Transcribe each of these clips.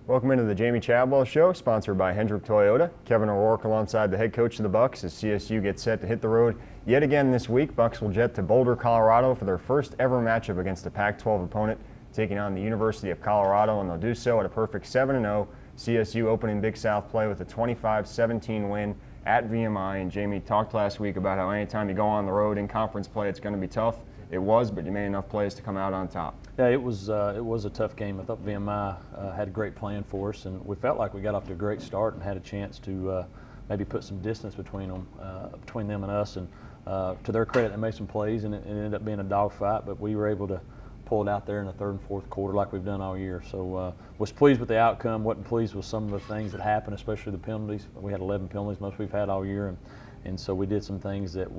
Welcome into the Jamey Chadwell Show, sponsored by Hendrick Toyota. Kevin O'Rourke alongside the head coach of the Bucks as CSU gets set to hit the road yet again this week. Bucks will jet to Boulder, Colorado for their first ever matchup against a Pac-12 opponent, taking on the University of Colorado, and they'll do so at a perfect 7-0. CSU opening Big South play with a 25-17 win at VMI. And Jamey talked last week about how anytime you go on the road in conference play, it's going to be tough. It was, but you made enough plays to come out on top. Yeah, it was a tough game. I thought VMI had a great plan for us, and we felt like we got off to a great start and had a chance to maybe put some distance between them and us. And to their credit, they made some plays, and it ended up being a dogfight. But we were able to pull it out there in the third and fourth quarter like we've done all year. So was pleased with the outcome. Wasn't pleased with some of the things that happened, especially the penalties. We had 11 penalties, most we've had all year, and so we did some things that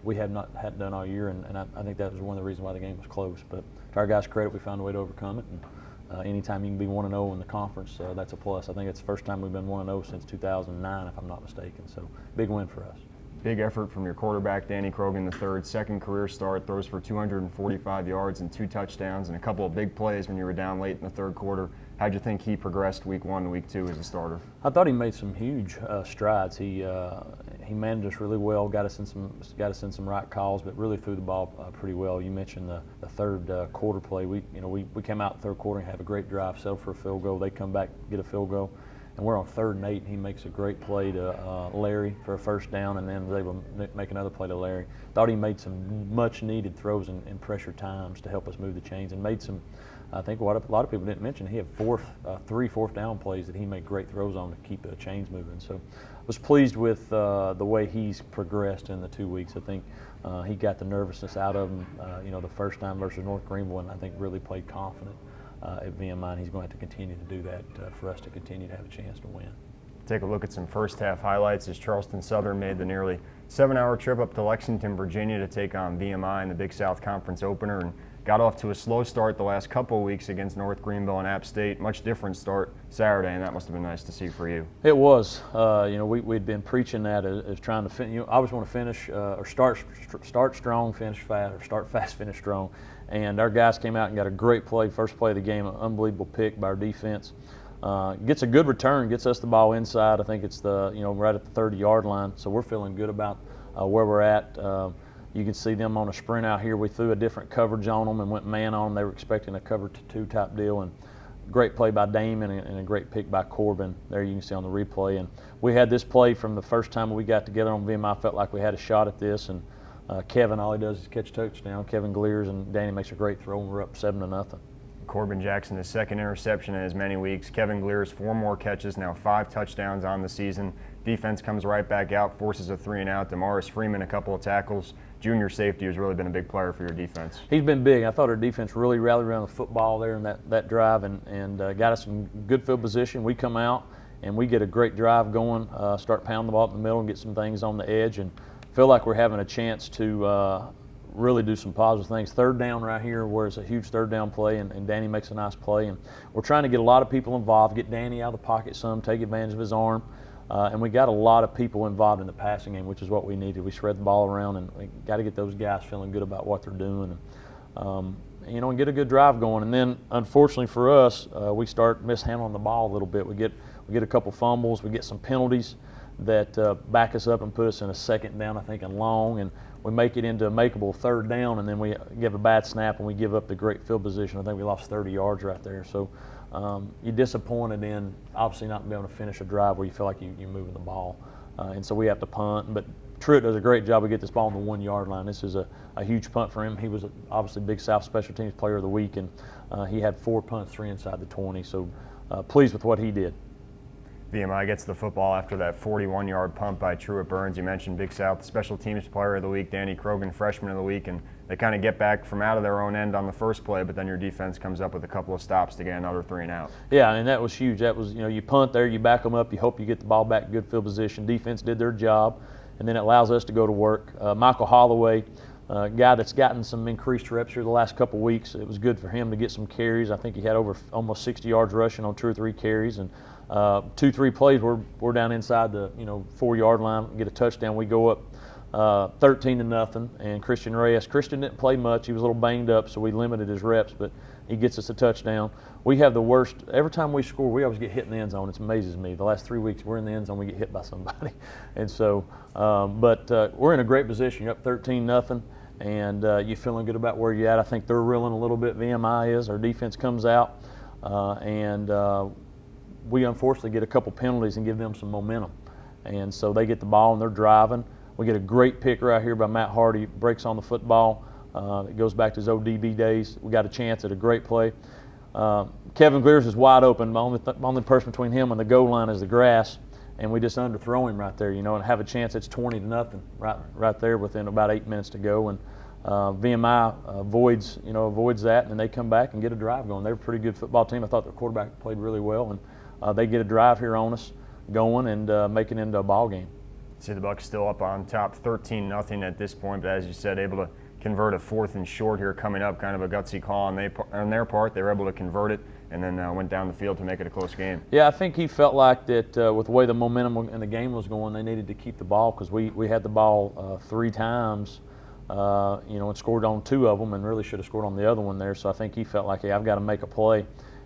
we had not done all year, and I think that was one of the reasons why the game was close. But to our guys' credit, we found a way to overcome it. And anytime you can be 1-0 in the conference, that's a plus. I think it's the first time we've been 1-0 since 2009, if I'm not mistaken. So big win for us. Big effort from your quarterback, Danny Krogan III. Second career start, throws for 245 yards and 2 touchdowns, and a couple of big plays when you were down late in the third quarter. How'd you think he progressed week 1 to week 2 as a starter? I thought he made some huge strides. He managed us really well, got us in some right calls, but really threw the ball pretty well. You mentioned the third quarter play. We came out in the third quarter and have a great drive, settle for a field goal. They come back, get a field goal, and we're on 3rd and 8. And he makes a great play to Larry for a first down, and then was able to make another play to Larry. Thought he made some much-needed throws in pressure times to help us move the chains, and made some. I think what a lot of people didn't mention, he had 3 fourth down plays that he made great throws on to keep the chains moving. So I was pleased with the way he's progressed in the 2 weeks. I think he got the nervousness out of him, the first time versus North Greenville, and I think really played confident at VMI. He's going to have to continue to do that for us to continue to have a chance to win. Take a look at some first half highlights as Charleston Southern made the nearly 7-hour trip up to Lexington, Virginia to take on VMI in the Big South Conference opener, and got off to a slow start the last couple of weeks against North Greenville and App State. Much different start Saturday, and that must have been nice to see for you. It was. We'd been preaching that as trying to finish. I always want to finish or start strong, finish fast, or start fast, finish strong. And our guys came out and got a great play, first play of the game, an unbelievable pick by our defense. Gets a good return, gets us the ball inside. I think it's right at the 30-yard line. So we're feeling good about where we're at. You can see them on a sprint out here. We threw a different coverage on them and went man on them. They were expecting a cover to 2 type deal, and great play by Damon and a great pick by Corbin. There you can see on the replay. And we had this play from the first time we got together on VMI. I felt like we had a shot at this, and Kevin, all he does is catch a touchdown. Kevin Glears, and Danny makes a great throw, and we're up 7-0. Corbin Jackson, his 2nd interception in as many weeks. Kevin Glears, 4 more catches, now 5 touchdowns on the season. Defense comes right back out, forces a 3-and-out. Damaris Freeman, a couple of tackles. Junior safety has really been a big player for your defense. He's been big. I thought our defense really rallied around the football there in that drive and got us in good field position. We come out and we get a great drive going, start pounding the ball up the middle and get some things on the edge, and feel like we're having a chance to really do some positive things. 3rd down right here, where it's a huge 3rd down play, and Danny makes a nice play. And we're trying to get a lot of people involved, get Danny out of the pocket some, take advantage of his arm. And we got a lot of people involved in the passing game, which is what we needed. We spread the ball around, and we got to get those guys feeling good about what they're doing, and get a good drive going. And then, unfortunately for us, we start mishandling the ball a little bit. We get a couple fumbles, we get some penalties that back us up and put us in a 2nd down, I think, and long, and we make it into a makeable 3rd down, and then we give a bad snap and we give up the great field position. I think we lost 30 yards right there. So you're disappointed in obviously not being able to finish a drive where you feel like you're moving the ball, and so we have to punt. But Truitt does a great job. We get this ball on the 1-yard line. This is a huge punt for him. He was obviously Big South Special Teams Player of the Week, and he had 4 punts, 3 inside the 20. So pleased with what he did. VMI gets the football after that 41-yard punt by Truitt Burns. You mentioned Big South Special Teams Player of the Week, Danny Krogan, Freshman of the Week, and they kind of get back from out of their own end on the first play, but then your defense comes up with a couple of stops to get another 3-and-out. Yeah, and that was huge. That was, you punt there, you back them up, you hope you get the ball back in good field position. Defense did their job, and then it allows us to go to work. Michael Holloway, a guy that's gotten some increased reps here the last couple of weeks. It was good for him to get some carries. I think he had over almost 60 yards rushing on 2 or 3 carries, and 2-3 plays we're down inside the 4-yard line, get a touchdown. We go up 13-0, and Christian Reyes. Christian didn't play much. He was a little banged up, so we limited his reps, but He gets us a touchdown. We have the worst. Every time we score, we always get hit in the end zone. It amazes me. The last 3 weeks, we're in the end zone, we get hit by somebody. And so, we're in a great position. You're up 13-0, and you're feeling good about where you're at. I think they're reeling a little bit. VMI is. Our defense comes out, we unfortunately get a couple penalties and give them some momentum. And so they get the ball and they're driving. We get a great pick right here by Matt Hardy. Breaks on the football. It goes back to his ODB days. We got a chance at a great play. Kevin Gliers is wide open. The only person between him and the goal line is the grass, and we just underthrow him right there, and have a chance. It's 20-0 right there within about 8 minutes to go. And VMI avoids that, and they come back and get a drive going. They're a pretty good football team. I thought their quarterback played really well, and they get a drive here on us going and make it into a ball game. See the Bucs still up on top, 13-0 at this point, but as you said, able to convert a 4th and short here coming up. Kind of a gutsy call on their part. They were able to convert it and then went down the field to make it a close game. Yeah, I think he felt like that with the way the momentum in the game was going, they needed to keep the ball because we had the ball 3 times, and scored on 2 of them and really should have scored on the other one there. So I think he felt like, hey, I've got to make a play.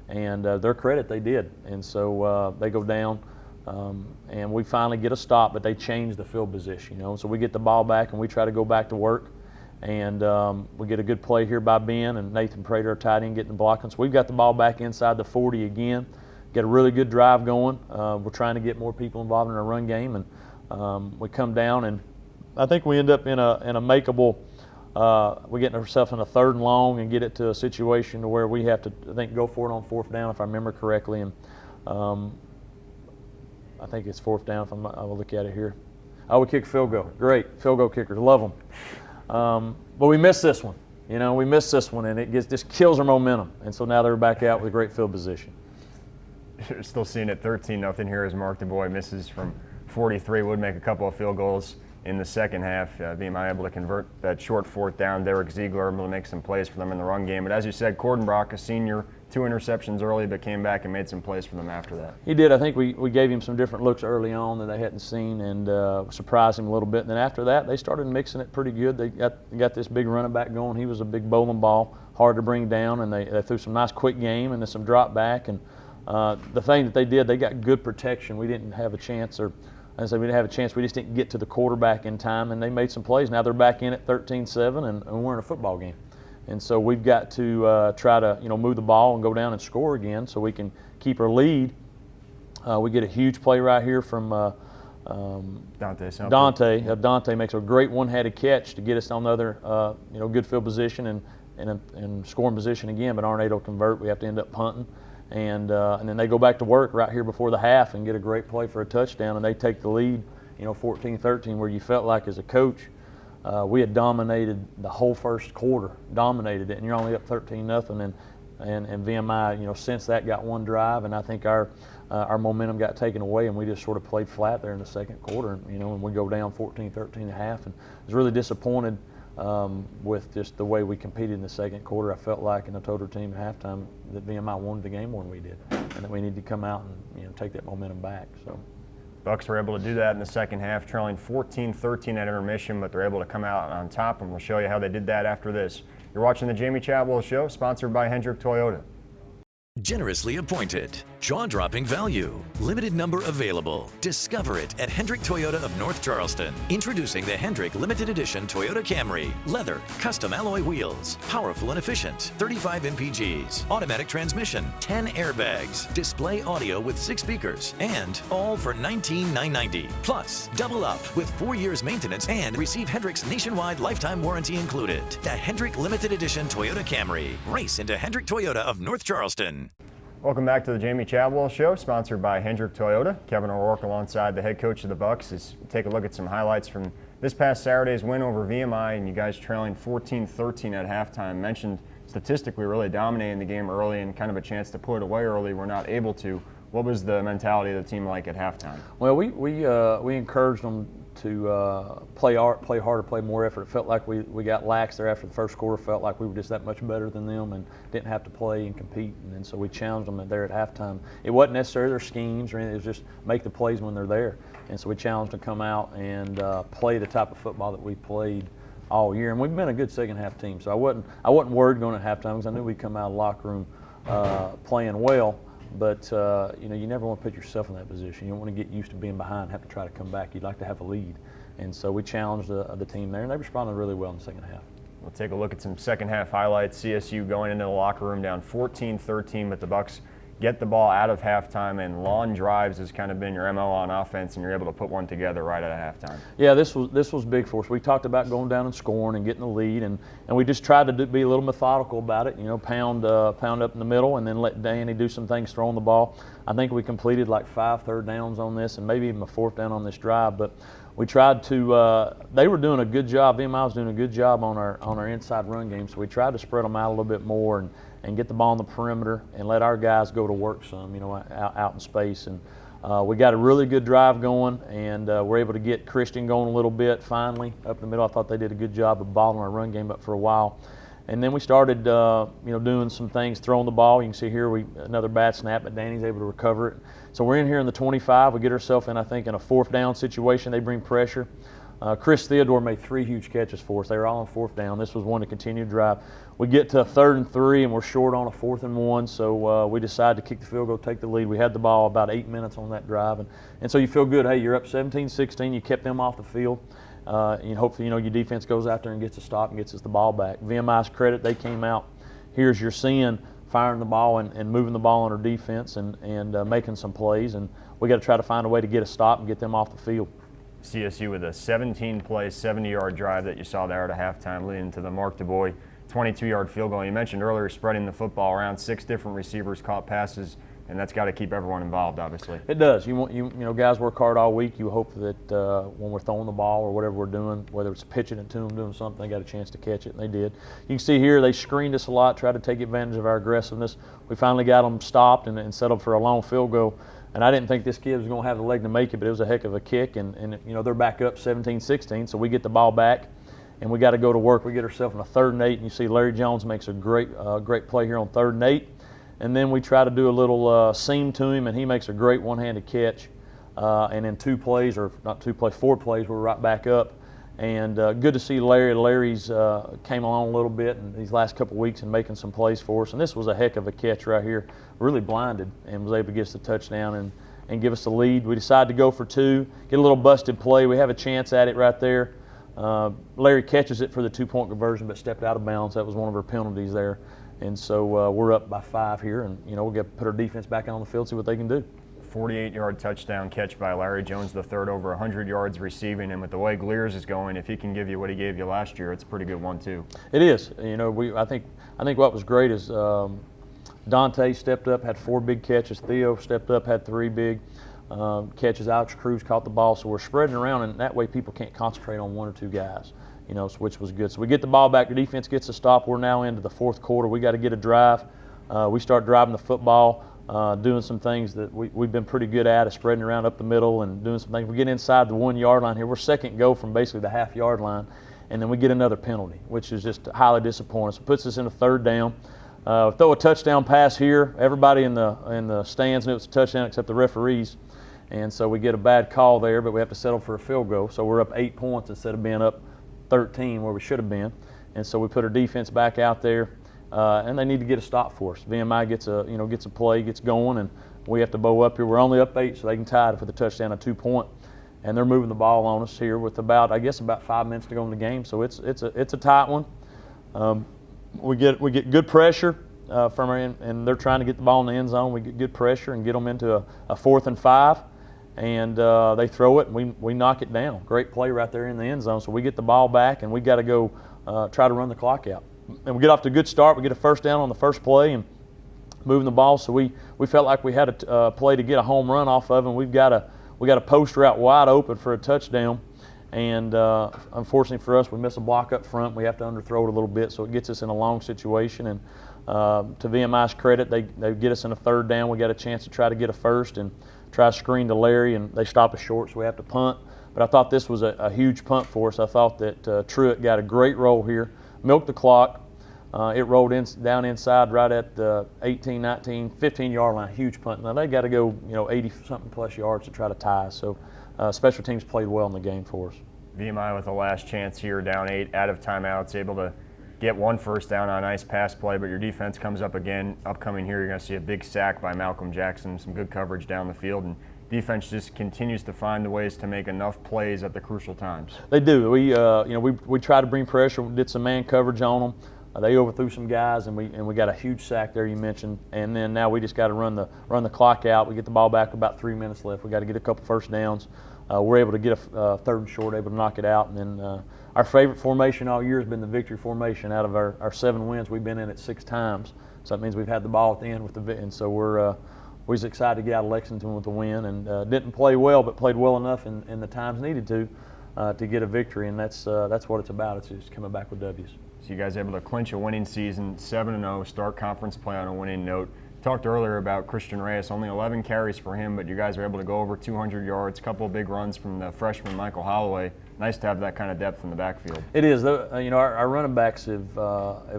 And their credit, they did. And so they go down. And we finally get a stop, but they change the field position, So we get the ball back and we try to go back to work. And we get a good play here by Ben and Nathan Prater, our tight end, getting the blocking. So we've got the ball back inside the 40 again. Get a really good drive going. We're trying to get more people involved in our run game, and we come down, and I think we end up in a makeable. We get ourselves in a 3rd and long and get it to a situation to where we have to, I think, go for it on 4th down, if I remember correctly. And I think it's 4th down. I'll look at it here. Oh, we kick field goal. Great field goal kickers. Love them. But we missed this one. We missed this one, and it just kills our momentum. And so now they're back out with great field position. You're still seeing it 13-0 here as Mark DuBois misses from 43. Would make a couple of field goals in the second half. VMI able to convert that short 4th down. Derek Ziegler able to make some plays for them in the run game. But as you said, Cordenbrock, a senior, 2 interceptions early, but came back and made some plays for them after that. He did. I think we gave him some different looks early on that they hadn't seen, and surprised him a little bit. And then after that, they started mixing it pretty good. They got this big running back going. He was a big bowling ball, hard to bring down, and they threw some nice quick game and then some drop back. And the thing that they did, they got good protection. We didn't have a chance, we didn't have a chance. We just didn't get to the quarterback in time, and they made some plays. Now they're back in at 13-7, and we're in a football game. And so we've got to try to move the ball and go down and score again so we can keep our lead. We get a huge play right here from Dante. Dante makes a great one-handed catch to get us on the other good field position and scoring position again, but aren't able to convert. We have to end up punting. And then they go back to work right here before the half and get a great play for a touchdown, and they take the lead, 14-13, where you felt like as a coach we had dominated the whole first quarter, dominated it, and you're only up 13-0, and VMI, since that got one drive, and I think our momentum got taken away, and we just sort of played flat there in the second quarter, and we go down 14-13 at half, and I was really disappointed with just the way we competed in the second quarter. I felt like, and I told our team at halftime that VMI wanted the game more than we did, and that we needed to come out and take that momentum back. So. Bucs were able to do that in the second half, trailing 14-13 at intermission, but they're able to come out on top, and we'll show you how they did that after this. You're watching the Jamey Chadwell Show, sponsored by Hendrick Toyota. Generously appointed. Jaw-dropping value. Limited number available. Discover it at Hendrick Toyota of North Charleston. Introducing the Hendrick Limited Edition Toyota Camry. Leather, custom alloy wheels. Powerful and efficient. 35 mpgs. Automatic transmission. 10 airbags. Display audio with 6 speakers. And all for $19,990. Plus, double up with 4 years maintenance and receive Hendrick's nationwide lifetime warranty included. The Hendrick Limited Edition Toyota Camry. Race into Hendrick Toyota of North Charleston. Welcome back to the Jamey Chadwell Show, sponsored by Hendrick Toyota. Kevin O'Rourke alongside the head coach of the Bucs as we take a look at some highlights from this past Saturday's win over VMI, and you guys trailing 14-13 at halftime. Mentioned statistically really dominating the game early and kind of a chance to put it away early. We're not able to. What was the mentality of the team like at halftime? Well, we encouraged them to play harder, play more effort. It felt like we got lax there after the first quarter. Felt like we were just that much better than them and didn't have to play and compete. And so we challenged them there at halftime. It wasn't necessarily their schemes or anything. It was just make the plays when they're there. And so we challenged them to come out and play the type of football that we played all year, and we've been a good second half team. So I wasn't worried going at halftime because I knew we'd come out of the locker room playing well. But you know, you never want to put yourself in that position. You don't want to get used to being behind and have to try to come back. You'd like to have a lead. And so we challenged the team there, and they responded really well in the second half. We'll take a look at some second half highlights. CSU going into the locker room down 14-13, but the Bucks get the ball out of halftime, and long drives has kind of been your MO on offense, and you're able to put one together right at halftime. Yeah, this was big for us. We talked about going down and scoring and getting the lead, and we just tried to be a little methodical about it. You know, pound up in the middle, and then let Danny do some things throwing the ball. I think we completed like 5 third downs on this, and maybe even a 4th down on this drive. But we tried to. They were doing a good job. VMI was doing a good job on our inside run game, so we tried to spread them out a little bit more and get the ball on the perimeter and let our guys go to work some, you know, out in space. And we got a really good drive going, and we're able to get Christian going a little bit finally up the middle. I thought they did a good job of bottling our run game up for a while. And then we started, you know, doing some things, throwing the ball. You can see here another bad snap, but Danny's able to recover it. So we're in here in the 25. We get ourselves in, I think, in a 4th down situation. They bring pressure. Chris Theodore made 3 huge catches for us. They were all on 4th down. This was one to continue to drive. We get to 3rd and 3, and we're short on a 4th and 1, so we decided to kick the field goal, take the lead. We had the ball about 8 minutes on that drive, and so you feel good. Hey, you're up 17-16. You kept them off the field. And hopefully, you know, your defense goes out there and gets a stop and gets us the ball back. VMI's credit, they came out, here's your seeing, firing the ball and moving the ball on our defense and making some plays, and we got to try to find a way to get a stop and get them off the field. CSU with a 17-play, 70-yard drive that you saw there at halftime, leading to the Mark DuBois 22-yard field goal. You mentioned earlier spreading the football around. 6 different receivers caught passes, and that's got to keep everyone involved, obviously. It does. You know, guys work hard all week. You hope that when we're throwing the ball or whatever we're doing, whether it's pitching it to them, doing something, they got a chance to catch it, and they did. You can see here they screened us a lot, tried to take advantage of our aggressiveness. We finally got them stopped and settled for a long field goal. And I didn't think this kid was going to have the leg to make it, but it was a heck of a kick. And you know, they're back up 17-16, so we get the ball back, and we got to go to work. We get ourselves in a 3rd and 8, and you see Larry Jones makes a great play here on 3rd and 8. And then we try to do a little seam to him, and he makes a great one-handed catch. And in 2 plays, or not 2 plays, 4 plays, we're right back up. And good to see Larry. Larry's came along a little bit in these last couple of weeks and making some plays for us. And this was a heck of a catch right here. Really blinded and was able to get us the touchdown and give us the lead. We decided to go for 2, get a little busted play. We have a chance at it right there. Larry catches it for the 2-point conversion, but stepped out of bounds. That was one of our penalties there. And so we're up by 5 here, and you know, we'll get put our defense back on the field, see what they can do. 48-yard touchdown catch by Larry Jones III, over 100 yards receiving, and with the way Glears is going, if he can give you what he gave you last year, it's a pretty good one too. It is. You know, I think what was great is Dante stepped up, had 4 big catches. Theo stepped up, had 3 big catches. Alex Cruz caught the ball, so we're spreading around, and that way people can't concentrate on 1 or 2 guys. You know, which was good. So we get the ball back. The defense gets a stop. We're now into the 4th quarter. We got to get a drive. We start driving the football, doing some things that we've been pretty good at, spreading around up the middle and doing some things. We get inside the 1-yard line here. We're 2nd go from basically the half-yard line, and then we get another penalty, which is just highly disappointing. So it puts us in a 3rd down. Throw a touchdown pass here. Everybody in the stands knew it was a touchdown except the referees. And so we get a bad call there, but we have to settle for a field goal. So we're up 8 points instead of being up 13 where we should have been, and so we put our defense back out there, and they need to get a stop for us. VMI gets a play, gets going, and we have to bow up here. We're only up 8, so they can tie it for the touchdown, a 2-point, and they're moving the ball on us here with about 5 minutes to go in the game. So it's a tight one. We get good pressure from our end, and they're trying to get the ball in the end zone. We get good pressure and get them into a 4th and 5. And they throw it, and we knock it down. Great play right there in the end zone. So we get the ball back, and we got to go try to run the clock out. And we get off to a good start. We get a 1st down on the first play and moving the ball. So we felt like we had a play to get a home run off of, and we got a poster out wide open for a touchdown. And unfortunately for us, we miss a block up front. We have to underthrow it a little bit, so it gets us in a long situation. And to VMI's credit, they get us in a 3rd down. We got a chance to try to get a 1st and try to screen to Larry, and they stop us short, so we have to punt. But I thought this was a huge punt for us. I thought that Truitt got a great roll here, milked the clock. It rolled down inside right at the 18, 19, 15-yard line, huge punt. Now they got to go 80-something plus yards to try to tie. So special teams played well in the game for us. VMI with the last chance here, down 8, out of timeouts, able to get one first down on a nice pass play, but your defense comes up again. Upcoming here, you're going to see a big sack by Malcolm Jackson, some good coverage down the field, and defense just continues to find the ways to make enough plays at the crucial times. They do. We try to bring pressure. We did some man coverage on them. They overthrew some guys, and we got a huge sack there you mentioned. And then now we just got to run the clock out. We get the ball back with about 3 minutes left. We got to get a couple first downs. We're able to get a third and short, able to knock it out. And then our favorite formation all year has been the victory formation. Out of our 7 wins, we've been in it 6 times. So that means we've had the ball at the end with and so we're was excited to get out of Lexington with a win, and didn't play well, but played well enough in the times needed to get a victory. And that's what it's about. It's just coming back with W's. So you guys able to clinch a winning season, 7-0, start conference play on a winning note. Talked earlier about Christian Reyes, only 11 carries for him, but you guys are able to go over 200 yards, a couple of big runs from the freshman Michael Holloway. Nice to have that kind of depth in the backfield. It is. Our running backs have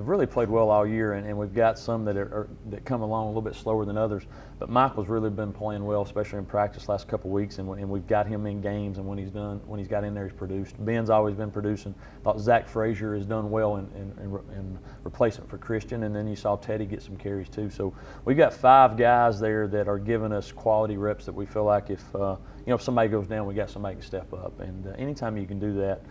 really played well all year, and we've got some that come along a little bit slower than others. But Michael's really been playing well, especially in practice last couple of weeks, and we've got him in games, and when he's got in there, he's produced. Ben's always been producing. Thought Zach Frazier has done well in replacement for Christian, and then you saw Teddy get some carries too. So we've got 5 guys there that are giving us quality reps that we feel like if somebody goes down, we got somebody to step up. And anytime you can do that,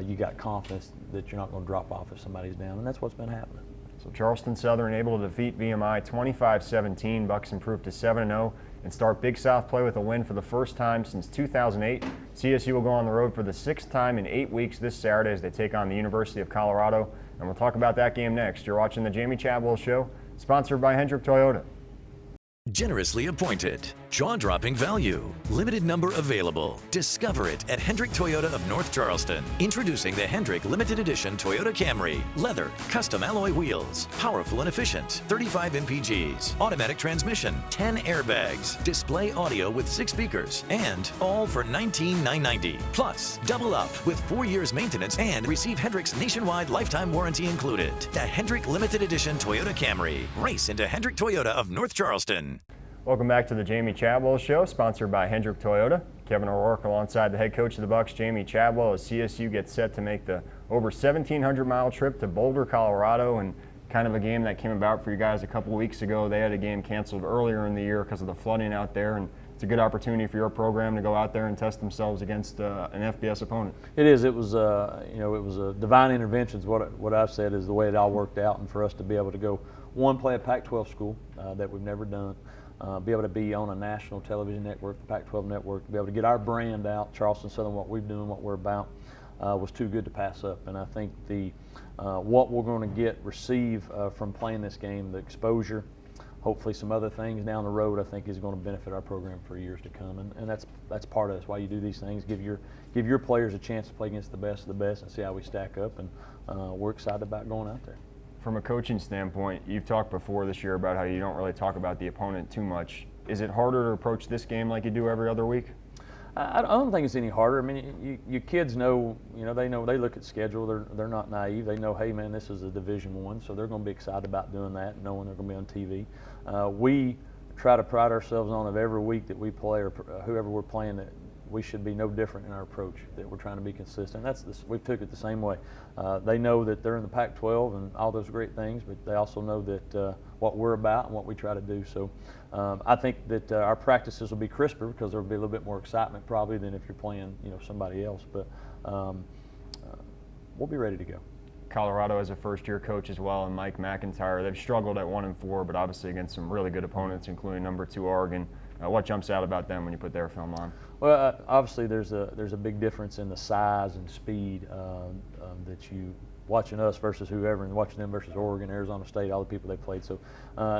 you got confidence that you're not going to drop off if somebody's down, and that's what's been happening. So Charleston Southern able to defeat VMI 25-17. Bucks improve to 7-0 and start Big South play with a win for the first time since 2008. CSU will go on the road for the 6th time in 8 weeks this Saturday as they take on the University of Colorado. And we'll talk about that game next. You're watching the Jamey Chadwell Show, sponsored by Hendrick Toyota. Generously appointed. Jaw-dropping value. Limited number available. Discover it at Hendrick Toyota of North Charleston. Introducing the Hendrick Limited Edition Toyota Camry. Leather, custom alloy wheels. Powerful and efficient. 35 mpgs. Automatic transmission. 10 airbags. Display audio with 6 speakers. And all for $19,990. Plus, double up with 4 years maintenance and receive Hendrick's nationwide lifetime warranty included. The Hendrick Limited Edition Toyota Camry. Race into Hendrick Toyota of North Charleston. Welcome back to the Jamey Chadwell Show, sponsored by Hendrick Toyota. Kevin O'Rourke alongside the head coach of the Bucks, Jamey Chadwell, as CSU gets set to make the over 1,700-mile trip to Boulder, Colorado, and kind of a game that came about for you guys a couple of weeks ago. They had a game canceled earlier in the year because of the flooding out there, and it's a good opportunity for your program to go out there and test themselves against an FBS opponent. It is. It was a divine intervention. What I've said is the way it all worked out, and for us to be able to go play a Pac-12 school that we've never done. Be able to be on a national television network, the Pac-12 network, to be able to get our brand out, Charleston Southern, what we're doing, what we're about, was too good to pass up. And I think what we're going to receive from playing this game, the exposure, hopefully some other things down the road, I think is going to benefit our program for years to come. And that's part of it. That's why you do these things. Give your players a chance to play against the best of the best and see how we stack up. And we're excited about going out there. From a coaching standpoint, you've talked before this year about how you don't really talk about the opponent too much. Is it harder to approach this game like you do every other week? I don't think it's any harder. I mean, your kids know, they look at schedule. They're not naive. They know, hey, man, this is a Division I, so they're going to be excited about doing that, knowing they're going to be on TV. We try to pride ourselves on of every week that we play or whoever we're playing that we should be no different in our approach, that we're trying to be consistent. We took it the same way. They know that they're in the Pac-12 and all those great things, but they also know that what we're about and what we try to do. So I think that our practices will be crisper because there will be a little bit more excitement probably than if you're playing somebody else. But we'll be ready to go. Colorado has a first-year coach as well, and Mike McIntyre. They've struggled at 1-4, but obviously against some really good opponents, including number 2 Oregon. What jumps out about them when you put their film on? Well, obviously there's a big difference in the size and speed that you watching us versus whoever, and watching them versus Oregon, Arizona State, all the people they played. So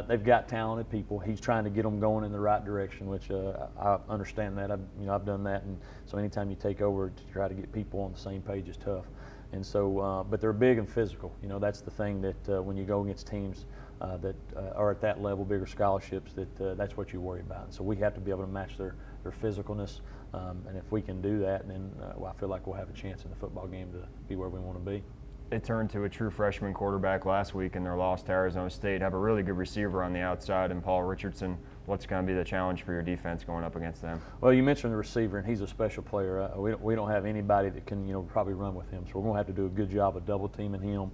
they've got talented people. He's trying to get them going in the right direction, which I understand that. I've done that, and so anytime you take over to try to get people on the same page is tough. And so, but they're big and physical. That's the thing that when you go against teams that are at that level, bigger scholarships, that's what you worry about. And so we have to be able to match their physicalness, and if we can do that, then I feel like we'll have a chance in the football game to be where we want to be. They turned to a true freshman quarterback last week in their loss to Arizona State. Have a really good receiver on the outside in Paul Richardson. what's going to be the challenge for your defense going up against them? Well, you mentioned the receiver, and he's a special player. We don't have anybody that can, probably run with him. So we're going to have to do a good job of double teaming him,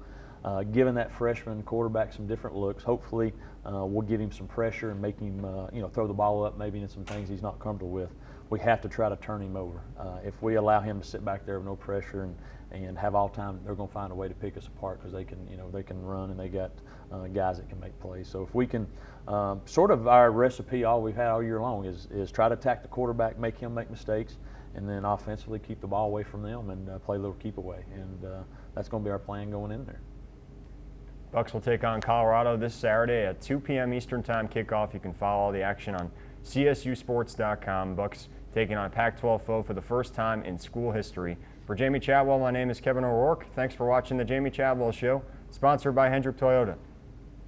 giving that freshman quarterback some different looks. Hopefully, we'll give him some pressure and make him, throw the ball up maybe in some things he's not comfortable with. We have to try to turn him over. If we allow him to sit back there with no pressure and have all time, they're going to find a way to pick us apart because they can run and they got guys that can make plays. So if we can, sort of our recipe, all we've had all year long is try to attack the quarterback, make him make mistakes, and then offensively keep the ball away from them and play a little keep away. And that's going to be our plan going in there. Bucks will take on Colorado this Saturday at 2 p.m. Eastern Time kickoff. You can follow all the action on CSUsports.com. Bucks taking on Pac-12 foe for the first time in school history. For Jamey Chadwell, my name is Kevin O'Rourke. Thanks for watching the Jamey Chadwell Show, sponsored by Hendrick Toyota.